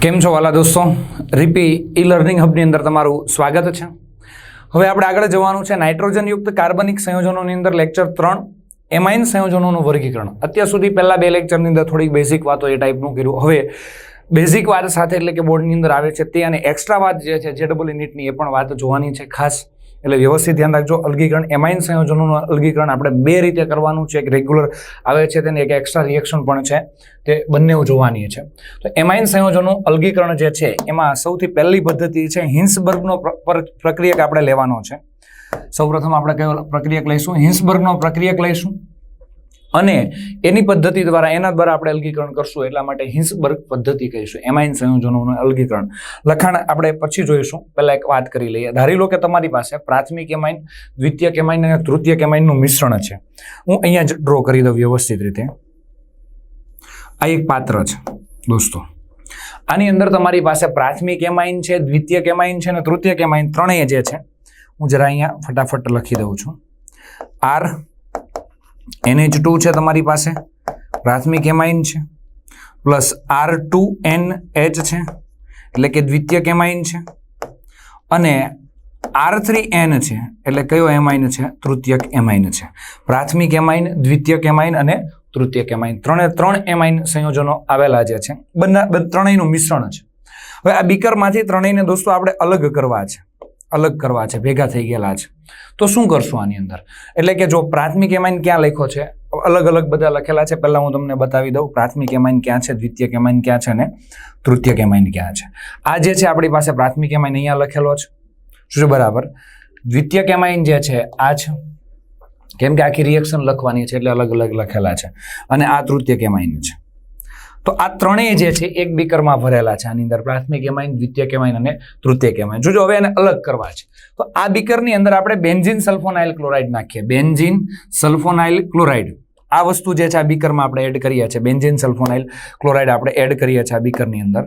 કેમ છો વાલા દોસ્તો, રીપી ઈ લર્નિંગ હબની અંદર તમારું સ્વાગત છે. હવે આપણે આગળ જવાનું છે નાઇટ્રોજનયુક્ત કાર્બનિક સંયોજનોની અંદર લેક્ચર 3 એમાઇન સંયોજનોનું વર્ગીકરણ. અત્યાર સુધી પહેલા બે લેક્ચરની અંદર થોડીક બેઝિક વાતો એ ટાઈપનું કર્યું. હવે બેઝિક વાત સાથે એટલે કે બોર્ડની અંદર આવે છે તે અને એક્સ્ટ્રા વાત જે છે JEE નીટની એ પણ વાત જોવાની છે ખાસ. એટલે વ્યવસ્થિત ધ્યાન રાખજો. અલગીકરણ એમાઇન સંયોજનોનું અલગીકરણ આપણે બે રીતે કરવાનું છે. એક રેગ્યુલર આવે છે તેને એક એક્સ્ટ્રા રિએક્શન પણ છે, તે બંને જોવાની છે. તો એમાઇન સંયોજનોનું અલગીકરણ જે છે એમાં સૌથી પહેલી પદ્ધતિ છે હિન્સબર્ગનો પ્રક્રિયક આપણે લેવાનો છે. સૌપ્રથમ આપણે કયો પ્રક્રિયક લઈશું? હિન્સબર્ગનો પ્રક્રિયક લઈશું અને એની પદ્ધતિ દ્વારા એના દ્વારા આપણે અલગીકરણ કરશું, એટલા માટે હિન્સબર્ગ પદ્ધતિ કહીશું. એમાઇન સંયોજનોનું અલગીકરણ લખાણ આપણે પછી જોઈશું. પહેલા એક વાત કરી લઈએ. ધારી લો કે તમારી પાસે પ્રાથમિક એમાઇન, દ્વિતીયક એમાઇન અને તૃતીયક એમાઇનનું મિશ્રણ છે. હું અહીંયા જ ડ્રો કરી દઉં વ્યવસ્થિત રીતે. આ એક પાત્ર છે દોસ્તો. આની અંદર તમારી પાસે પ્રાથમિક એમાઇન છે, દ્વિતીયક એમાઇન છે અને તૃતીયક એમાઇન ત્રણેય જે છે હું જરા અહીંયા ફટાફટ લખી દઉં છું. NH2 છે તમારી પાસે, પ્રાથમિક એમાઇન છે, પ્લસ R2NH છે એટલે કે દ્વિતીયક એમાઇન છે, અને R3N છે એટલે કયો એમાઇન છે? તૃતીયક એમાઇન છે. પ્રાથમિક એમાઇન, દ્વિતીયક એમાઇન અને તૃતીયક એમાઇન ત્રણ એમાઇન સંયોજનો આવેલા જે છે, ત્રણેયનું મિશ્રણ છે. હવે આ બીકરમાંથી ત્રણેયને દોસ્તો આપણે અલગ કરવા છે, ભેગા થઈ ગયેલા છે. તો શું કરશું આની અંદર? એટલે કે જો પ્રાથમિક એમાઇન ક્યાં લખ્યો છે, અલગ અલગ બધા લખેલા છે. પહેલા હું તમને બતાવી દઉં પ્રાથમિક એમાઇન ક્યાં છે, દ્વિતીયક એમાઇન ક્યાં છે અને તૃતીયક એમાઇન ક્યાં છે. આ જે છે આપણી પાસે પ્રાથમિક એમાઇન અહીંયા લખેલો છે, શું બરાબર? દ્વિતીયક એમાઇન જે છે આ છે, કેમ કે આખી રિએક્શન લખવાની છે એટલે અલગ અલગ લખેલા છે, અને આ તૃતીયક એમાઇન છે. તો આ ત્રણેય જે છે એક બીકરમાં ભરેલા છે. આની અંદર પ્રાથમિક એમાઇન, દ્વિતીયક એમાઇન અને તૃતીયક એમાઇન. જોજો હવે એને અલગ કરવા છે. તો આ બીકરની અંદર આપણે બેન્ઝીન સલ્ફોનાઇલ ક્લોરાઇડ નાખીએ. બેન્ઝીન સલ્ફોનાઇલ ક્લોરાઇડ આ વસ્તુ જે છે આ બીકરમાં આપણે એડ કરીએ છીએ. બેન્ઝીન સલ્ફોનાઇલ ક્લોરાઇડ આપણે એડ કરીએ છીએ આ બીકરની અંદર.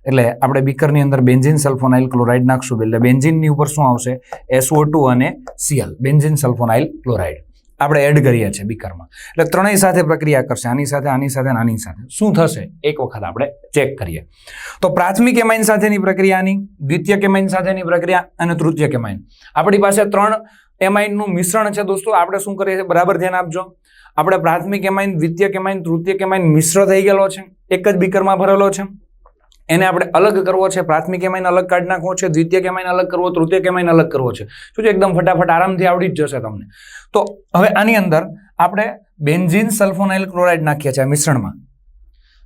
એટલે આપણે બીકરની અંદર બેન્ઝીન સલ્ફોનાઇલ ક્લોરાઇડ નાખશું એટલે બેન્ઝીનની ઉપર શું આવશે? SO2 અને Cl, બેન્ઝીન સલ્ફોનાઇલ ક્લોરાઇડ આપણે એડ કરીએ છીએ બીકરમાં. એટલે ત્રણેય સાથે પ્રક્રિયા કરશે, આની સાથે, આની સાથે અને આની સાથે. શું થશે એક વખત આપણે ચેક કરીએ. તો પ્રાથમિક એમાઇન સાથેની પ્રક્રિયાની, દ્વિતીયક એમાઇન સાથેની પ્રક્રિયા અને તૃતીયક એમાઇન, આપણી પાસે ત્રણ એમાઇનનું મિશ્રણ છે દોસ્તો. આપણે શું કરીએ છીએ બરાબર ધ્યાન આપજો. આપણે પ્રાથમિક એમાઇન, દ્વિતીયક એમાઇન, તૃતીયક એમાઇન મિશ્ર થઈ ગયેલો છે, એક જ બીકરમાં ભરેલો છે. એને આપણે અલગ કરવો છે. પ્રાથમિક એમાઇન અલગ કાઢી નાખવો છે, દ્વિતીયક એમાઇન અલગ કરવો, તૃતીયક એમાઇન અલગ કરવો છે. શું એકદમ ફટાફટ આરામથી આવડી જ જશે તમને. તો હવે આની અંદર આપણે બેન્ઝીન સલ્ફોનાઇલ ક્લોરાઇડ નાખીએ છીએ મિશ્રણમાં.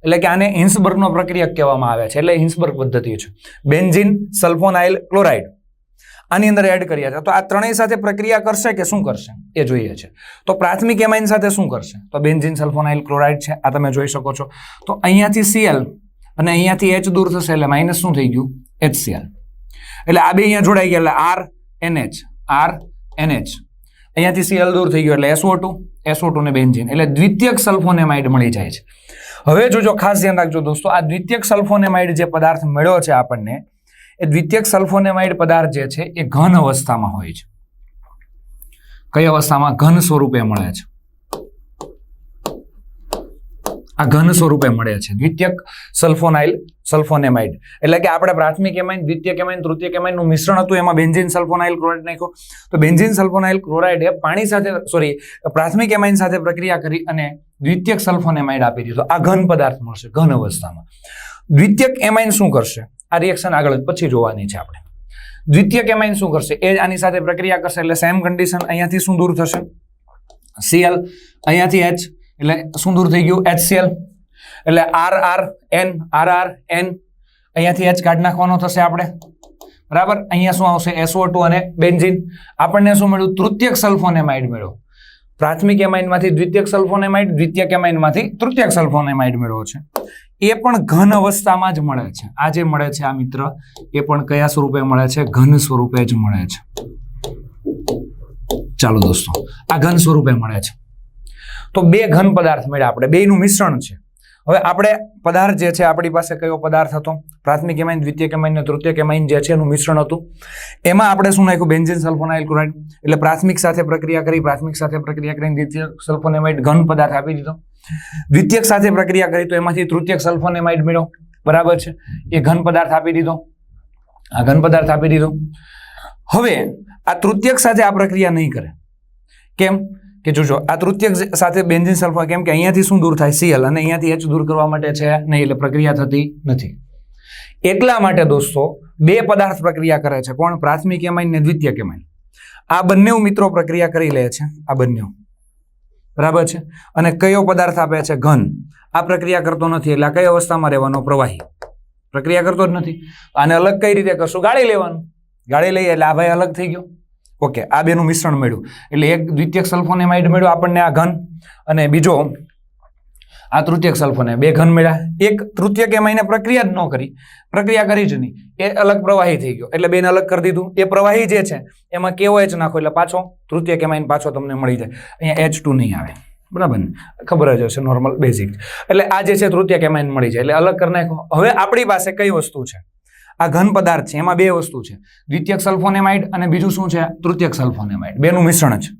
એટલે કે આને હિન્સબર્ગનો પ્રક્રિયક કહેવામાં આવે છે, એટલે હિન્સબર્ગ પદ્ધતિ છે. બેન્ઝીન સલ્ફોનાઇલ ક્લોરાઇડ આની અંદર એડ કર્યા છે. તો આ ત્રણેય સાથે પ્રક્રિયા કરશે કે શું કરશે એ જોઈએ છે. તો પ્રાથમિક એમાઇન સાથે શું કરશે? તો બેન્ઝીન સલ્ફોનાઇલ ક્લોરાઇડ છે, આ તમે જોઈ શકો છો. તો અહીંયાથી Cl અને અહીંયાથી H દૂર થશે એટલે માઇનસ શું થઈ ગયું? HCl. એટલે આ બે અહીંયા જોડાઈ ગયા એટલે RNH. અહીંયાથી Cl દૂર થઈ ગયો એટલે SO2 ને બેન્ઝીન, એટલે દ્વિતીયક સલ્ફોનેમાઇડ મળી જાય છે. હવે જોજો, ખાસ ધ્યાન રાખજો દોસ્તો, આ દ્વિતીયક સલ્ફોનેમાઇડ જે પદાર્થ મળ્યો છે આપણને, એ દ્વિતીયક સલ્ફોનેમાઇડ પદાર્થ જે છે એ ઘન અવસ્થામાં હોય છે. કઈ અવસ્થામાં? ઘન સ્વરૂપે મળે છે. આ ઘન સ્વરૂપે મળે છે દ્વિતીયક સલ્ફોનેમાઇડ. એટલે કે આપણે પ્રાથમિક એમાઇન, દ્વિતીયક એમાઇન, તૃતીયક એમાઇનનું મિશ્રણ હતું, એમાં બેન્ઝીન સલ્ફોનાઇલ ક્લોરાઇડ નાખ્યો. તો બેન્ઝીન સલ્ફોનાઇલ ક્લોરાઇડે પાણી સાથે પ્રાથમિક એમાઇન સાથે પ્રક્રિયા કરી અને દ્વિતીયક સલ્ફોનેમાઇડ આપી દીધો. આ ઘન પદાર્થ મળશે ઘન અવસ્થામાં. દ્વિતીયક એમાઇન શું કરશે? આ રિએક્શન આગળ પછી જોવાની છે આપણે. દ્વિતીયક એમાઇન શું કરશે? એ આની સાથે પ્રક્રિયા કરશે એટલે સેમ કન્ડિશન. અહીંયાથી શું દૂર થશે? Cl, અહીંયાથી H એટલે શું દૂર થઈ ગયું? HCl. એટલે RRN અહીંયાથી H કાઢી નાખવાનો થશે આપણે, બરાબર. અહીંયા શું આવશે? SO2 અને બેન્ઝીન. આપણને શું મળ્યું? તૃતીયક સલ્ફોનેમાઇડ મળ્યો. પ્રાથમિક એમાઇનમાંથી દ્વિતીયક સલ્ફોનેમાઇડ, દ્વિતીયક એમાઇનમાંથી તૃતીયક સલ્ફોનેમાઇડ મળ્યો છે. એ પણ ઘન અવસ્થામાં જ મળે છે. આ જે મળે છે આ મિત્ર, એ પણ કયા સ્વરૂપે મળે છે? ઘન સ્વરૂપે જ મળે છે. ચાલો દોસ્તો, આ ઘન સ્વરૂપે મળે છે. તો બે ઘન પદાર્થ મળ્યા આપણે, બેયનું મિશ્રણ છે. હવે આપણે પદાર્થ જે છે આપણી પાસે કયો પદાર્થ હતો? પ્રાથમિક એમાઇન, દ્વિતીયક એમાઇન અને તૃતીયક એમાઇન જે છે એનું મિશ્રણ હતું. એમાં આપણે શું નાખ્યું? Benzene sulphonyl chloride. એટલે પ્રાથમિક સાથે પ્રક્રિયા કરીને દ્વિતીયક સલ્ફોનેમાઇડ ઘન પદાર્થ આપી દીધો. દ્વિતીયક સાથે પ્રક્રિયા કરી તો એમાંથી તૃતીયક સલ્ફોનેમાઇડ મળ્યો. બરાબર છે, એ ઘન પદાર્થ આપી દીધો, આ ઘન પદાર્થ આપી દીધો. હવે આ તૃતીયક સાથે આ પ્રક્રિયા નહીં કરે. કેમ કે જોજો, આ તૃતીયક સાથે બેન્ઝીન સલ્ફર, કેમ કે અહીંયાથી શું દૂર થાય? Cl, અને અહીંયાથી H દૂર કરવા માટે છે નહીં, એટલે પ્રક્રિયા થતી નથી. એટલા માટે દોસ્તો બે પદાર્થ પ્રક્રિયા કરે છે. કોણ? પ્રાથમિક એમાઇન ને દ્વિતીયક એમાઇન. આ બંને મિત્રો પ્રક્રિયા કરી લે છે, આ બંને, બરાબર છે. અને કયો પદાર્થ આપે છે? ઘન. આ પ્રક્રિયા કરતો નથી, એટલે આ કઈ અવસ્થામાં રહેવાનો? પ્રવાહી. પ્રક્રિયા કરતો જ નથી. આને અલગ કઈ રીતે કરશું? ગાળી લેવાનું. ગાળી લઈએ એટલે આ ભાઈ અલગ થઈ ગયો. ઓકે, આ બેનું મિશ્રણ મળ્યું એટલે એક દ્વિતીયક સલ્ફોનેમાઇડ મળ્યું આપણને, આ ઘન, અને બીજો આ તૃતીયક સલ્ફોને, બે ઘન મળ્યા. એક તૃતીયક એમાઇને પ્રક્રિયા જ ન કરી, પ્રક્રિયા કરી જ નહીં, એ અલગ પ્રવાહી થઈ ગયો, એટલે બેને અલગ કરી દીધું. એ પ્રવાહી જે છે એમાં કેવો H નાખો એટલે પાછો તૃતીયક એમાઇન પાછો તમને મળી જાય. અહીંયા H2 નહીં આવે, બરાબર ને? ખબર જ હશે, નોર્મલ બેઝિક. એટલે આ જે છે તૃતીયક એમાઇન મળી જાય, એટલે અલગ કરી નાખો. હવે આપણી પાસે કઈ વસ્તુ છે? આ ઘન પદાર્થ છે, એમાં બે વસ્તુ છે, દ્વિતીયક સલ્ફોનેમાઇડ અને બીજું શું છે? તૃતીયક સલ્ફોનેમાઇડ. બેનું મિશ્રણ છે.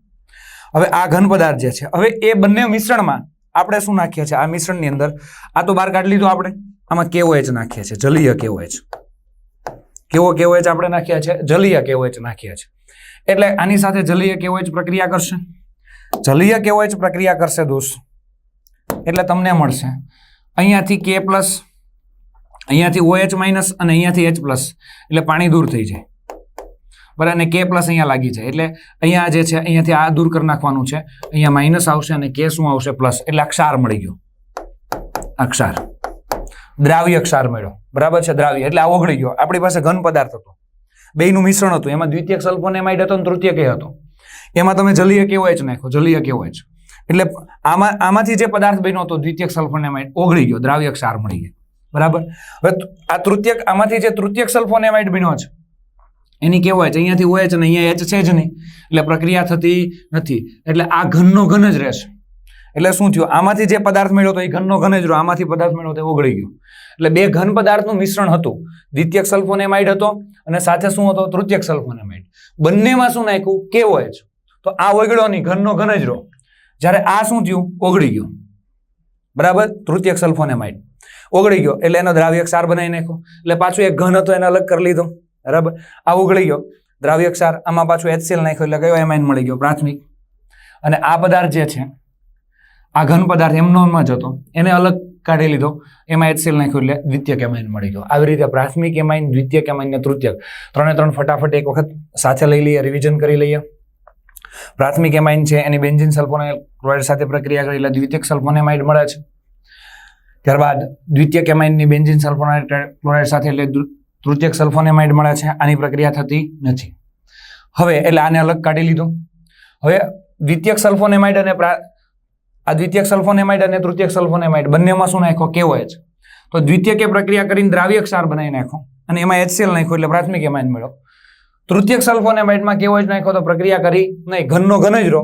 હવે આ ઘન પદાર્થ જે છે, હવે એ બંને મિશ્રણમાં આપણે શું નાખીએ છીએ? આ મિશ્રણની અંદર આ તો બહાર કાઢી લીધો આપણે, આમાં કેવો H નાખીએ છીએ? જલીય કેવો H. કેવો H આપણે નાખ્યા છે? જલીય કેવો H નાખ્યા છે. એટલે આની સાથે જલીય કેવો H પ્રક્રિયા કરશે. જલીય કેવો H પ્રક્રિયા કરશે દોસ્ત, એટલે તમને મળશે અહીંયાથી K પ્લસ, અહીંયાથી OH માઇનસ અને અહીંયાથી H પ્લસ, એટલે પાણી દૂર થઈ જાય, બરાબર. અને K પ્લસ અહીંયા લાગી જાય, એટલે અહીંયા જે છે અહીંયાથી આ દૂર કરી નાખવાનું છે, અહીંયા માઇનસ આવશે અને K શું આવશે? પ્લસ. એટલે આ ક્ષાર મળી ગયો, આ ક્ષાર, દ્રાવ્ય ક્ષાર મળ્યો, બરાબર છે? દ્રાવ્ય એટલે આ ઓગળી ગયો. આપણી પાસે ઘન પદાર્થ હતો, બેયનું મિશ્રણ હતું, એમાં દ્વિતીયક સલ્ફોનેમાઇડ હતો અને તૃતીયક હતો. એમાં તમે જલીય કેવો H નાખો, જલીય કેવો H, એટલે આમાંથી જે પદાર્થ બન્યો હતો દ્વિતીયક સલ્ફોનેમાઇડ ઓગળી ગયો, દ્રાવ્ય ક્ષાર મળી ગયો, બરાબર. હવે આ તૃતીયક, આમાંથી જે તૃતીયક સલ્ફોનેમાઇડ બન્યો છે એની કેવો H? અહીંયાથી OH અને અહીંયા H છે જ નહીં, એટલે પ્રક્રિયા થતી નથી, એટલે આ ઘનનો ઘન જ રહેશે. એટલે શું થયું? આમાંથી જે પદાર્થ મળ્યો તો એ ઘનનો ઘન જ રહ્યો, આમાંથી પદાર્થ મળ્યો તો ઓગળી ગયો. એટલે બે ઘન પદાર્થનું મિશ્રણ હતું, દ્વિતીયક સલ્ફોનેમાઇડ હતો અને સાથે શું હતો? તૃતીયક સલ્ફોનેમાઇડ. બંનેમાં શું નાખ્યું? કેવો H. તો આ ઓગળ્યો નહીં, ઘનનો ઘન જ રહ્યો. જ્યારે આ શું થયું? ઓગળી ગયો, બરાબર. તૃતીયક સલ્ફોનેમાઇડ ઓગળી ગયો એટલે એનો દ્રાવ્ય ક્ષાર બનાવી નાખ્યો. એટલે પાછું એક ઘન હતો એને અલગ કરી લીધો, બરાબર. આ ઓગળી ગયો, દ્રાવ્ય ક્ષાર, આમાં પાછું HCl નાખ્યો એટલે કયો એમાઇન મળી ગયો? પ્રાથમિક. અને આ પદાર્થ જે છે, આ ઘન પદાર્થ એમનો જ હતો, એને અલગ કાઢી લીધો, એમાં HCl નાખ્યો એટલે દ્વિતીયક એમાઇન મળી ગયો. આવી રીતે પ્રાથમિક એમાઇન, દ્વિતીયક એમાઇન ને તૃતીયક, ત્રણે ત્રણ ફટાફટ એક વખત સાથે લઈ લઈએ, રિવિઝન કરી લઈએ. પ્રાથમિક એમાઇન છે એની બેન્ઝીન સલ્ફોનેટ સાથે પ્રક્રિયા કરી એટલે દ્વિતીયક સલ્ફોનેમાઇડ મળે છે. ત્યારબાદ દ્વિતીયક એમાઇનની બેન્ઝીન સલ્ફોનેટ ક્લોરાઇડ સાથે એટલે તૃતીયક સલ્ફોનેમાઇડ મળે છે. આની પ્રક્રિયા થતી નથી. હવે એટલે આને અલગ કાઢી લીધો. હવે દ્વિતીયક સલ્ફોનેમાઇડ અને આ દ્વિતીયક સલ્ફોનેમાઇડ અને તૃતીયક સલ્ફોનેમાઇડ બંનેમાં શું નાખ્યો? કેવો H. તો દ્વિતીયકે પ્રક્રિયા કરીને દ્રાવ્ય ક્ષાર બનાવી નાખ્યો અને એમાં HCl નાખ્યો એટલે પ્રાથમિક એમાઇન મળ્યો. તૃતીયક સલ્ફોનેમાઇડમાં કેવો H નાખ્યો તો પ્રક્રિયા કરી નહીં, ઘનનો ઘન જ રહ્યો,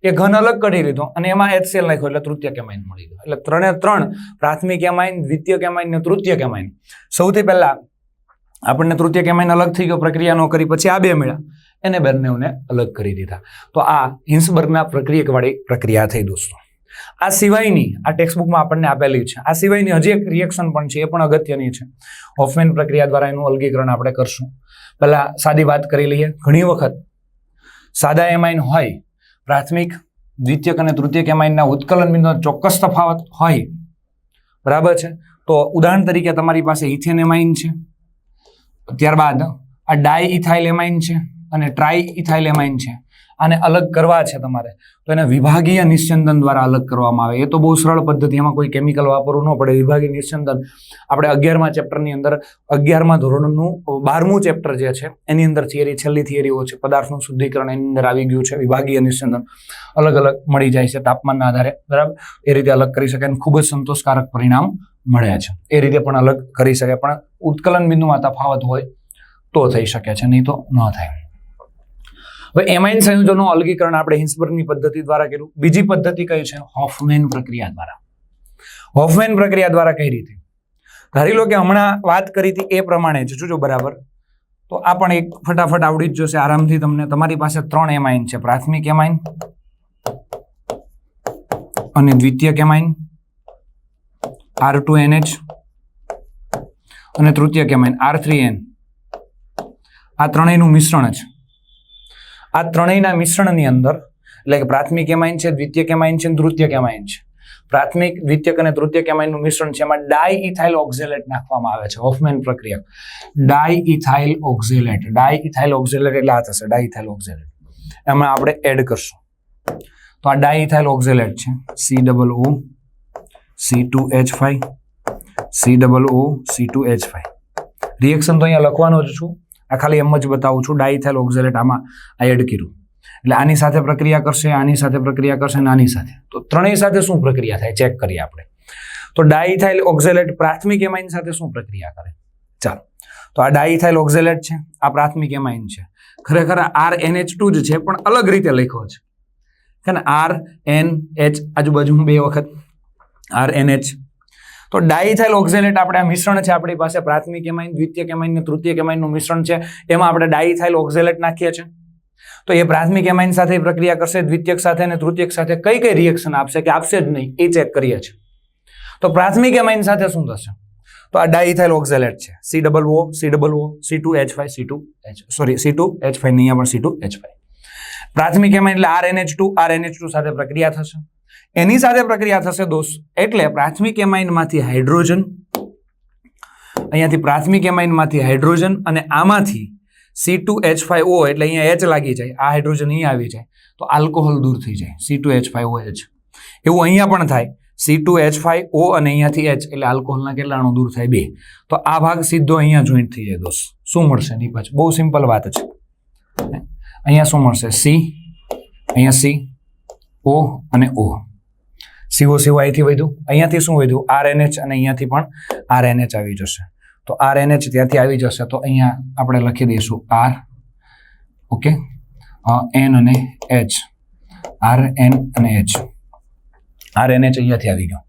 એ ઘન અલગ કાઢી લીધો અને એમાં HCl નાખ્યો એટલે તૃતીયક એમાઇન મળી ગયો. એટલે ત્રણે ત્રણ પ્રાથમિક એમાઇન, દ્વિતીયક એમાઇન ને તૃતીયક એમાઇન. સૌથી પહેલા આપણને તૃતીયક એમાઇન અલગ થઈ ગયો, પ્રક્રિયા ન કરી, પછી આ બે મળ્યા, એને બંનેને અલગ કરી દીધા. તો આ હિન્સબર્ગના પ્રક્રિયકવાળી પ્રક્રિયા થઈ દોસ્તો. આ સિવાયની આ ટેક્સ્ટબુકમાં આપણને આપેલી છે. આ સિવાયની હજી એક રિએક્શન પણ છે, એ પણ અગત્યની છે. હોફમેન પ્રક્રિયા દ્વારા એનું અલગીકરણ આપણે કરશું. પહેલા સાદી વાત કરી લઈએ. ઘણી વખત સાદા એમાઇન હોય, પ્રાથમિક, દ્વિતીયક અને તૃતીયક એમાઇનના ઉત્કલન બિંદુનો ચોક્કસ તફાવત હોય, બરાબર છે. તો ઉદાહરણ તરીકે તમારી પાસે ઇથેન એમાઇન છે, ત્યારબાદ આ ડાય ઇથાઇલ એમાઇન છે અને ટ્રાય ઇથાઇલ એમાઇન છે. આને અલગ કરવા છે તમારે તો એને વિભાગીય નિસ્યંદન દ્વારા અલગ કરવામાં આવે. એ તો બહુ સરળ પદ્ધતિ, એમાં કોઈ કેમિકલ વાપરવું ન પડે. વિભાગીય નિસ્યંદન આપણે 11મા ચેપ્ટરની અંદર 11મા ધોરણનું 12મું ચેપ્ટર જે છે એની અંદર થિયરી, છેલ્લી થિયરીઓ છે, પદાર્થનું શુદ્ધિકરણ એની અંદર આવી ગયું છે. વિભાગીય નિસ્યંદન અલગ અલગ મળી જાય છે તાપમાનના આધારે, બરાબર. એ રીતે અલગ કરી શકાય અને ખૂબ જ સંતોષકારક પરિણામ મળે છે. એ રીતે પણ અલગ કરી શકાય, પણ ઉત્કલન બિંદુમાં તફાવત હોય તો થઈ શકે છે, નહીં તો ન થાય. હવે એમાઇન સંયોજનો અલગીકરણ આપણે હિન્સબર્ગની પદ્ધતિ દ્વારા કર્યું. બીજી પદ્ધતિ કઈ છે? હોફમેન પ્રક્રિયા દ્વારા. હોફમેન પ્રક્રિયા દ્વારા કઈ રીતે? ધારી લો કે હમણાં વાત કરી હતી એ પ્રમાણે જ જોજો, બરાબર. તો આ પણ એક ફટાફટ આવડી જ જશે આરામથી તમને. તમારી પાસે 3 એમાઇન છે, પ્રાથમિક એમાઇન અને દ્વિતીયક એમાઇન R2NH અને તૃતીય કેમાઇન R3N, આ ત્રણેયનું મિશ્રણ છે. આ ત્રણેયના મિશ્રણની અંદર એટલે કે પ્રાથમિક કેમાઇન છે, દ્વિતીય કેમાઇન છે, તૃતીય કેમાઇન છે. પ્રાથમિક, દ્વિતીયક અને તૃતીય કેમાઇનનું મિશ્રણ છે. એમાં ડાઇઇથાઇલ ઓક્ઝેલેટ નાખવામાં આવે છે. હોફમેન પ્રક્રિયા. ડાઇઇથાઇલ ઓક્ઝેલેટ. ડાઇઇથાઇલ ઓક્ઝેલેટ એટલે આ થશે ડાઇઇથાઇલ ઓક્ઝેલેટ. એમાં આપણે એડ કરશું. તો આ ડાઇઇથાઇલ ઓક્ઝેલેટ છે. COO C2H5 COO C2H5. Reaction તો અહીંયા લખવાનો જ છું. આ ખાલી એમ જ બતાવું છું. ડાઇઇથાઇલ ઓક્ઝેલેટ આમાં આ એડ કર્યું એટલે આની સાથે પ્રક્રિયા કરશે, આની સાથે પ્રક્રિયા કરશે અને આની સાથે. તો ત્રણેય સાથે શું પ્રક્રિયા થાય ચેક કરીએ આપણે. તો ડાઇઇથાઇલ ઓક્ઝેલેટ પ્રાથમિક એમાઇન સાથે શું પ્રક્રિયા કરે? ચાલો, તો આ ડાઇઇથાઇલ ઓક્ઝેલેટ છે, આ પ્રાથમિક એમાઇન છે. ખરેખર RNH2 જ છે પણ અલગ રીતે લખ્યો છે કે ને, RNH આજુબાજુ 2 વખત RNH. તો ડાઇઇથાઇલ ઓક્ઝેલેટ આપણે આ મિશ્રણ છે આપણી પાસે, પ્રાથમિક એમાઇન, દ્વિતીય કેમાઇન અને તૃતીય કેમાઇનનું મિશ્રણ છે. એમાં આપણે ડાઇઇથાઇલ ઓક્ઝેલેટ નાખીએ છીએ. તો એ પ્રાથમિક એમાઇન સાથે પ્રક્રિયા કરશે, દ્વિતીયક સાથે અને તૃતીયક સાથે કઈ કઈ રિએક્શન આપશે કે આપશે જ નહીં એ ચેક કરીએ છીએ. તો પ્રાથમિક એમાઇન સાથે શું થશે? તો આ ડાઇઇથાઇલ ઓક્ઝેલેટ છે. COO C2H5 C2H5 નહીં, પણ C2H5. પ્રાથમિક એમાઇન એટલે RNH2 સાથે પ્રક્રિયા થશે. એની સાથે પ્રક્રિયા થશે દોસ્ત, એટલે પ્રાથમિક એમાઇનમાંથી હાઇડ્રોજન, અહીંયાથી પ્રાથમિક એમાઇનમાંથી હાઇડ્રોજન અને આમાંથી C2H5O એટલે અહીંયા H લાગી જાય, આ હાઇડ્રોજન અહીંયા આવી જાય તો આલ્કોહોલ દૂર થઈ જાય, C2H5OH. એવું અહીંયા પણ થાય, C2H5O અને અહીંયાથી H એટલે આલ્કોહોલના કેટલા અણુ દૂર થાય? 2. તો આ ભાગ સીધો અહીંયા જોઈન્ટ થઈ જાય દોસ્ત. શું મળશે નીપજ? બહુ સિમ્પલ વાત છે. અહીંયા શું મળશે? C, અહીંયા C, O અને O. CO અહીંથી વધ્યું, અહીંયાથી શું વધ્યું? RNH અને અહીંયાથી પણ RNH આવી જશે. તો RNH ત્યાંથી આવી જશે તો અહીંયા આપણે લખી દઈશું R, ઓકે, N અને H, RN અને H. RNH અહીંયાથી આવી ગયો.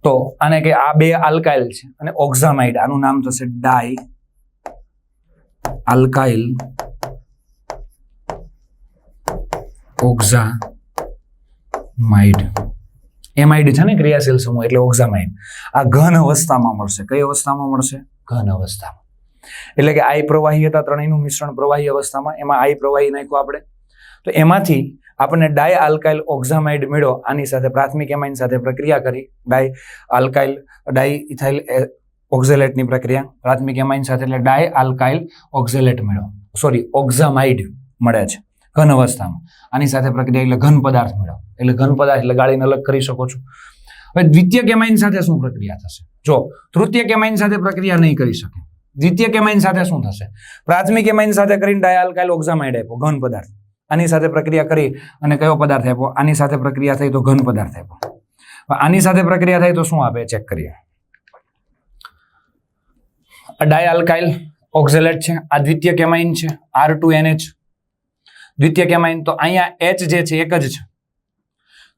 તો આને કે આ 2 આલ્કાઇલ છે અને ઓક્ઝામાઇડ, આનું નામ થશે ડાઈ આલ્કાઇલ ઓક્ઝામાઇડ. એમાઇડ છે ને ક્રિયાશીલ સમૂહ એટલે ઓક્ઝામાઇડ. આ ઘન અવસ્થામાં મળશે. કઈ અવસ્થામાં મળશે? ઘન અવસ્થામાં. એટલે કે I પ્રવાહી હતા, ત્રણેયનું મિશ્રણ પ્રવાહી અવસ્થામાં, એમાં I પ્રવાહી નાખ્યું આપણે. તો એમાંથી આપણને ડાઈ આલ્કાઇલ ઓક્ઝામાઇડ મળ્યો. આની સાથે પ્રાથમિક એમાઇન સાથે પ્રક્રિયા કરી ડાઇઇથાઇલ ઓક્ઝેલેટની પ્રક્રિયા પ્રાથમિક એમાઇન સાથે એટલે ડાઈ આલ્કાઇલ ઓક્ઝેલેટ મળ્યો, ઓક્ઝામાઇડ મળે છે ઘન અવસ્થામાં. આની સાથે પ્રક્રિયા એટલે ઘન પદાર્થ મળ્યો. એટલે ઘન પદાર્થ એટલે ગાળીને અલગ કરી શકો છો. હવે દ્વિતીય કેમાઇન સાથે શું પ્રક્રિયા થશે? જો તૃતીય કેમાઇન સાથે પ્રક્રિયા નહીં કરી શકે, દ્વિતીય કેમાઇન સાથે શું થશે? પ્રાથમિક કેમાઇન સાથે કરીને ડાઈ આલ્કાઇલ ઓક્ઝામાઇડ આપ્યો, ઘન પદાર્થ. આની સાથે પ્રક્રિયા કરી અને કયો પદાર્થ આપ્યો? આની સાથે પ્રક્રિયા થઈ તો ઘન પદાર્થ આપ્યો. આની સાથે પ્રક્રિયા થઈ તો શું આપે ચેક કરીએ. ડાઈ આલ્કાઇલ ઓક્ઝેલેટ છે, આ દ્વિતીય કેમાઇન છે R2NH. દ્વિતીય કેમાઇન તો અહીંયા H જે છે એક જ છે.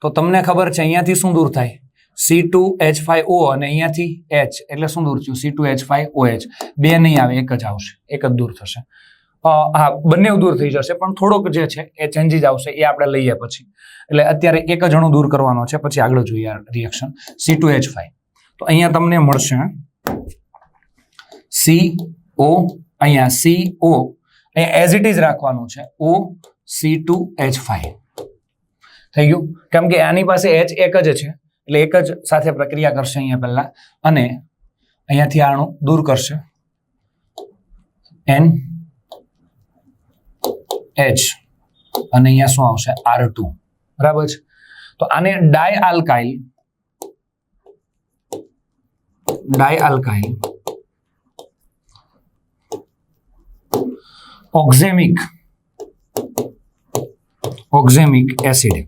તો તમને ખબર છે અહીંયાથી શું દૂર થાય? C2H5O અને અહીંયાથી H એટલે શું દૂર થયું? C2H5OH. 2 નહીં આવે, એક જ આવશે, એક જ દૂર થશે. હા, બંને દૂર થઈ જશે પણ થોડોક જે છે એ ચેન્જીસ આવશે, એ આપણે લઈએ પછી. એટલે અત્યારે એક જ અણુ દૂર કરવાનો છે, પછી આગળ જોઈએ રિએક્શન. C2H5 તો અહીંયા તમને મળશે CO, અહીંયા CO, અહીંયા એઝ ઇટ ઇઝ રાખવાનું છે, O C2H5 થઈ ગયું. કેમ કે આની પાસે H એક જ છે એટલે એક જ સાથે પ્રક્રિયા કરશે અહીંયા પહેલા અને અહીંયાથી આ અણુ દૂર કરશે N H અને અહીંયા શું આવશે? R2. બરાબર છે. તો આને ડાઈ આલ્કાઇલ ઓક્ઝેમિક એસિડ.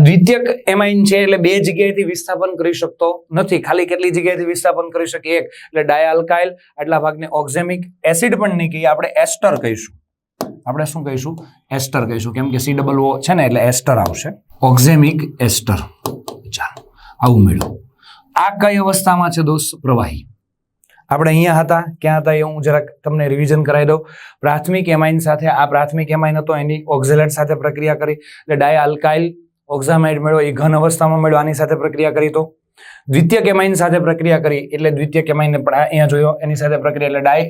દ્વિતીયક એમાઇન છે એટલે 2 જગ્યાએથી વિસ્થાપન કરી શકતો નથી. ખાલી કેટલી જગ્યાએથી વિસ્થાપન કરી શકે? 1. એટલે ડાઈ આલ્કાઇલ આટલા ભાગને ઓક્ઝેમિક એસિડ પણ નહીં કહીએ, આપણે એસ્ટર કહીશું. આપણે શું કહીશું? એસ્ટર કહીશું. કેમ કે COO છે ને એટલે એસ્ટર આવશે, ઓક્ઝેમિક એસ્ટર. ચાલો, આવું મળ્યું. આ કઈ અવસ્થામાં છે દોસ્ત? પ્રવાહી. આપણે અહીંયા હતા, ક્યાં હતા એ હું જરાક તમને રિવિઝન કરાવી દઉં. પ્રાથમિક એમાઇન સાથે, આ પ્રાથમિક એમાઇન હતો એની ઓક્ઝેલેટ સાથે પ્રક્રિયા કરી એટલે ડાઈ આલ્કાઇલ ઓક્ઝામાઇડ મળ્યો, એ ઘન અવસ્થામાં મળ્યો, આની સાથે પ્રક્રિયા કરી તો દ્વિતીય કેમાઇન સાથે પ્રક્રિયા કરી એટલે દ્વિતીય કેમાઇનને પણ અહીંયા જોયો એની સાથે પ્રક્રિયા એટલે ડાય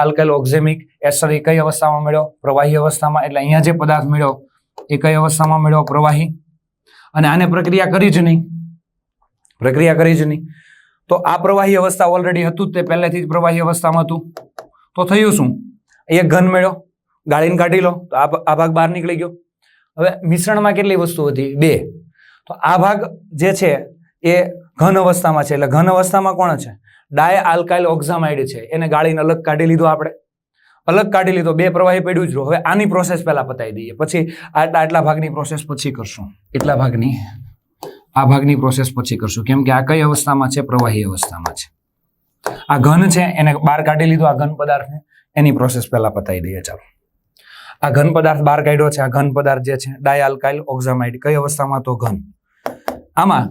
આલ્કાઇલ ઓક્ઝેમિક એસ્ટર એ કઈ અવસ્થામાં મળ્યો? પ્રવાહી અવસ્થામાં. એટલે અહીંયા જે પદાર્થ મળ્યો એ કઈ અવસ્થામાં મળ્યો? પ્રવાહી. અને આને પ્રક્રિયા કરી જ નહીં. તો આ પ્રવાહી અવસ્થા ઓલરેડી હતું જ, તે પહેલેથી જ પ્રવાહી અવસ્થામાં હતું. તો થયું શું? એક ઘન મળ્યો, ગાળીને કાઢી લો તો આ ભાગ બહાર નીકળી ગયો. હવે મિશ્રણમાં કેટલી વસ્તુ હતી? 2. તો આ ભાગ જે છે એ ઘન અવસ્થામાં છે. એટલે ઘન અવસ્થામાં કોણ છે? ડાય આલ્કાઇલ ઓક્ઝામાઇડ છે. એને ગાળીને અલગ કાઢી લીધો આપણે. અલગ કાઢી લીધો, 2 પ્રવાહી પડ્યું જ રહ્યું. હવે આની પ્રોસેસ પહેલા પતાવી દઈએ, પછી આટલા ભાગની પ્રોસેસ પછી કરશું. એટલા ભાગની આ ભાગની પ્રોસેસ પછી કરશું, કેમ કે આ કઈ અવસ્થામાં છે? પ્રવાહી અવસ્થામાં છે. આ ઘન છે એને બહાર કાઢી લીધો, આ ઘન પદાર્થને, એની પ્રોસેસ પહેલા પતાવી દઈએ. ચાલો, આ ઘન પદાર્થ બહાર કાઢ્યો છે. આ ઘન પદાર્થ જે છે ડાય આલ્કાઇલ ઓક્ઝામાઇડ કઈ અવસ્થામાં? તો ઘન. આમાં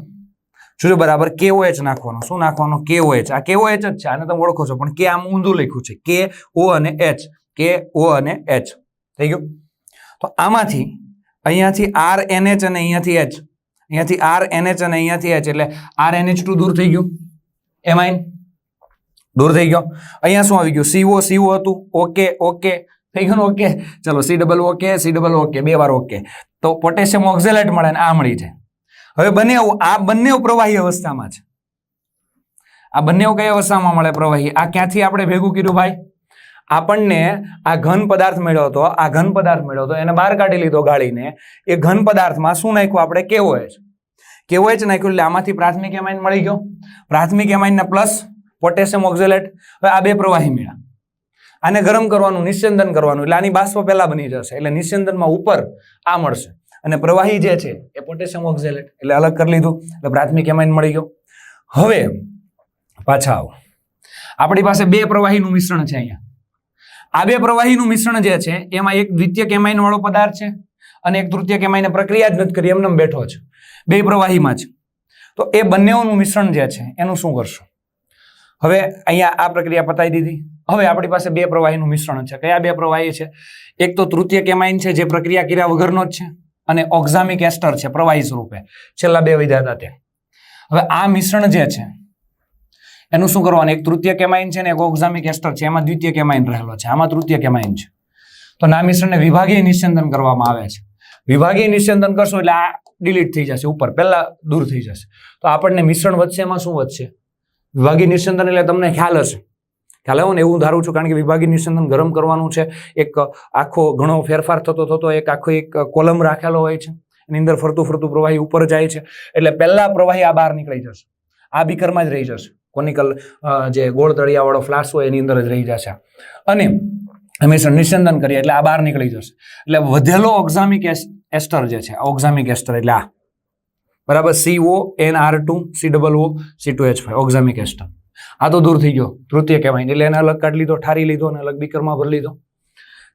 જોજો બરાબર KOH નાખવાનો. શું નાખવાનો? KOH. આ KOH જ છે, આને તમે ઓળખો છો, પણ કે આમ ઊંધું લખ્યું છે. KO અને H, KO અને H થઈ ગયું. તો આમાંથી અહીંયાથી RNH અને અહીંયાથી H, અહીંયાથી RNH અને અહીંયાથી H, એટલે RNH2 દૂર થઈ ગયું, એમાઇન દૂર થઈ ગયો. અહીંયા શું આવી ગયું? CO હતું. ઓકે થઈ ગયું. ઓકે ચલો, C ડબલ ઓકે, બે વાર ઓકે. તો પોટેશિયમ ઓક્ઝેલેટ મળે ને આ મળી જાય. હવે આ બંને પ્રવાહી અવસ્થામાં છે. આ બંને કઈ અવસ્થામાં મળે? પ્રવાહી. આ ક્યાંથી આપણે ભેગું કર્યું ભાઈ? આપણને આ ઘન પદાર્થ મળ્યો હતો, એને બહાર કાઢી લીધો ગાળીને. એ ઘન પદાર્થમાં શું નાખ્યું આપણે? KOH નાખ્યું. એટલે આમાંથી પ્રાથમિક એમાઇન મળી ગયો. પ્રાથમિક એમાઇનના પ્લસ પોટેશિયમ ઓક્ઝેલેટ. હવે આ 2 પ્રવાહી મળ્યા. આને ગરમ કરવાનું, નિસ્યંદન કરવાનું, એટલે આની બાષ્પ પહેલા બની જશે. એટલે નિસ્યંદનમાં ઉપર આ મળશે, અને પ્રવાહી જે છે એ પોટેશિયમ ઓક્ઝેલેટ, એટલે અલગ કરી લીધું. એટલે પ્રાથમિક એમાઇન મળી ગયો. હવે પાછા આવો, આપણી પાસે 2 પ્રવાહીનું મિશ્રણ છે. અહીંયા આ 2 પ્રવાહીનું મિશ્રણ જે છે એમાં એક દ્વિતીય કેમાઇન વાળો પદાર્થ છે અને એક તૃતીય કેમાઇને પ્રક્રિયા જ નથી કરી, એમને બેઠો છે. 2 પ્રવાહીમાં છે. તો એ બંનેનું મિશ્રણ જે છે એનું શું કરશું? હવે અહીંયા આ પ્રક્રિયા પતાવી દીધી. હવે આપણી પાસે 2 પ્રવાહીનું મિશ્રણ છે. કયા 2 પ્રવાહી છે? એક તો તૃતીય કેમાઇન છે જે પ્રક્રિયા કર્યા વગરનો જ છે, અને ઓક્ઝામિક એસ્ટર છે પ્રવાહી સ્વરૂપે. છેલ્લા 2 વિધા હતા તે. હવે આ મિશ્રણ જે છે એનું શું કરવાનું? એક તૃતીય કેમાઇન છે ને એક ઓક્ઝામિક એસ્ટર છે, એમાં દ્વિતીય કેમાઇન રહેલો છે, આમાં તૃતીય કેમાઇન છે. તો આ મિશ્રણને વિભાગીય નિસ્યંદન કરવામાં આવે છે. વિભાગીય નિસ્યંદન કરશો એટલે આ ડિલીટ થઈ જશે, ઉપર પહેલા દૂર થઈ જશે. તો આપણને મિશ્રણ વધશે. એમાં શું વધશે? વિભાગીય નિસ્યંદન. એટલે તમને ખ્યાલ હશે, ખ્યાલ આવ્યો ને? એવું ધારું છું, કારણ કે વિભાગીય નિસ્યંદન ગરમ કરવાનું છે. એક આખો ઘણો ફેરફાર થતો એક કોલમ રાખેલો હોય છે, એની અંદર ફરતું પ્રવાહી ઉપર જાય છે. એટલે પહેલા પ્રવાહી આ બહાર નીકળી જશે, આ બીકરમાં જ રહી જશે. કોનિકલ જે ગોળ તળિયા વાળો ફ્લાસ્ક હોય એની અંદર જ રહી જશે. અને હંમેશા નિસ્યંદન કરીએ એટલે આ બહાર નીકળી જશે. એટલે વધેલો ઓક્ઝામિક એસ્ટર જે છે, ઓક્ઝામિક એસ્ટર એટલે આ બરાબર CONR2 COO C2H5 ઓક્ઝામિક એસ્ટર. આ તો દૂર થઈ ગયો તૃતીય કેમાઇન, એટલે એને અલગ કાઢી લીધો, ઠારી લીધો અને અલગ બીકરમાં ભરી લીધો.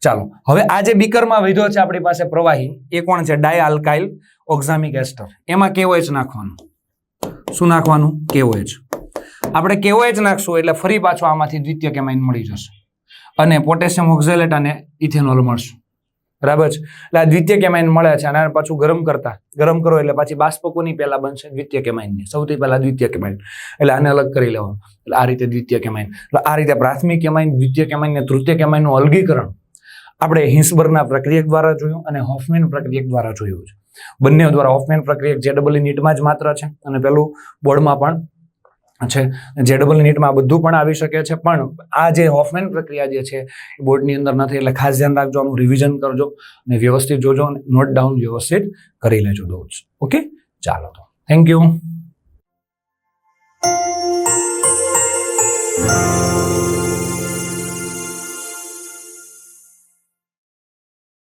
ચાલો, હવે આ જે બીકરમાં વધ્યો છે આપણી પાસે પ્રવાહી, એ કોણ છે? ડાય આલ્કાઇલ ઓક્ઝામિક એસ્ટર. એમાં KOH નાખવાનું. શું નાખવાનું? KOH. આપણે KOH નાખશું એટલે ફરી પાછો આમાંથી દ્વિતીય કેમાઇન મળી જશે, અને પોટેશિયમ ઓક્ઝેલેટ અને ઇથેનોલ મળશે. બરાબર છે? એટલે આ દ્વિતીય કેમાઇન મળે છે, અને પાછું ગરમ કરો એટલે પાછી બાષ્પ કોની પહેલા બનશે? દ્વિતીય કેમાઇનની. સૌથી પહેલા દ્વિતીય કેમાઇન, એટલે આને અલગ કરી લેવાનું. એટલે આ રીતે દ્વિતીય કેમાઇન. એટલે આ રીતે પ્રાથમિક કેમાઇન, દ્વિતીય કેમાઇન ને તૃતીય કેમાઇનનું અલગીકરણ આપણે હિન્સબર્ગના પ્રક્રિયક દ્વારા જોયું અને હોફમેન પ્રક્રિયક દ્વારા જોયું છે. બંને દ્વારા. હોફમેન પ્રક્રિયક JEE નીટમાં જ માત્ર છે, અને પેલું બોર્ડમાં પણ છે. JEE નીટમાં આ બધું પણ આવી શકે છે, પણ આ જે હોફમેન પ્રક્રિયા જે છે એ બોર્ડની અંદર નથી. એટલે ખાસ ધ્યાન રાખજો, આનું રિવિઝન કરજો અને વ્યવસ્થિત જોજો, અને નોટ ડાઉન વ્યવસ્થિત કરી લેજો. ઓકે, ચાલો તો થેન્ક યુ.